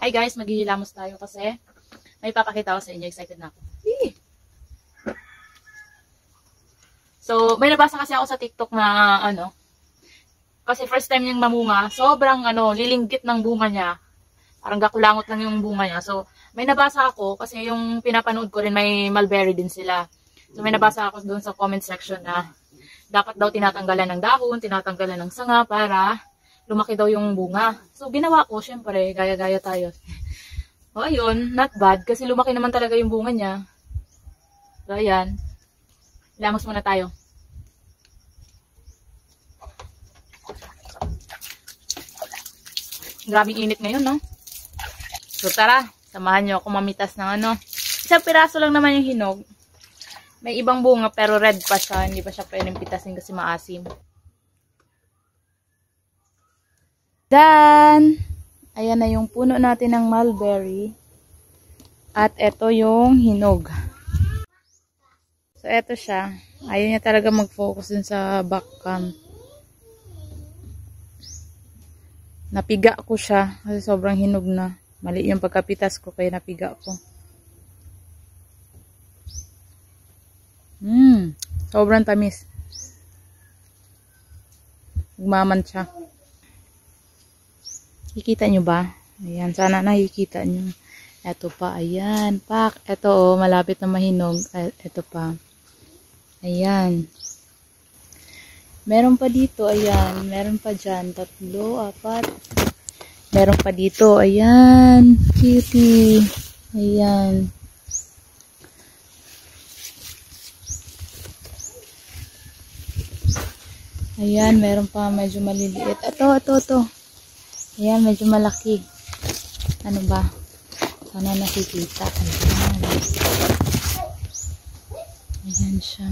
Hi guys, maghihilamos tayo kasi may papakita ko sa inyo. Excited na ako. So, may nabasa kasi ako sa TikTok na kasi first time niyang mamunga, sobrang lilinggit ng bunga niya. Parang gakulangot lang yung bunga niya. So, may nabasa ako kasi yung pinapanood ko rin may mulberry din sila. So, may nabasa ako doon sa comment section na dapat daw tinatanggalan ng dahon, tinatanggalan ng sanga para lumaki daw yung bunga. So, ginawa ko, syempre, gaya-gaya tayo. O, ayun, not bad, kasi lumaki naman talaga yung bunga niya. So, ayan. Ilamos muna tayo. Grabing init ngayon, no? So, tara, samahan nyo ako mamitas ng Isang piraso lang naman yung hinog. May ibang bunga, pero red pa siya. Hindi pa siya pwedeng pitasin kasi maasim. Dan! Ayan na yung puno natin ng mulberry. At ito yung hinog. So, ito siya. Ayaw niya talaga mag-focus dun sa back cam. Napiga ko siya kasi sobrang hinog na. Mali yung pagkapitas ko kaya napiga ko. Sobrang tamis. Nagmamantsa. Kikita nyo ba? Ayan, sana nakikita nyo. Ito pa, ayan. Pak, ito malapit na mahinog. Ito pa. Ayan. Meron pa dito, ayan. Meron pa dyan. 3, 4. Meron pa dito, ayan. Cutie. Ayan. Ayan, meron pa medyo maliliit. Ito. Ayan, medyo malaki. Ano ba? Sana nakikita. Ayan. Ayan siya.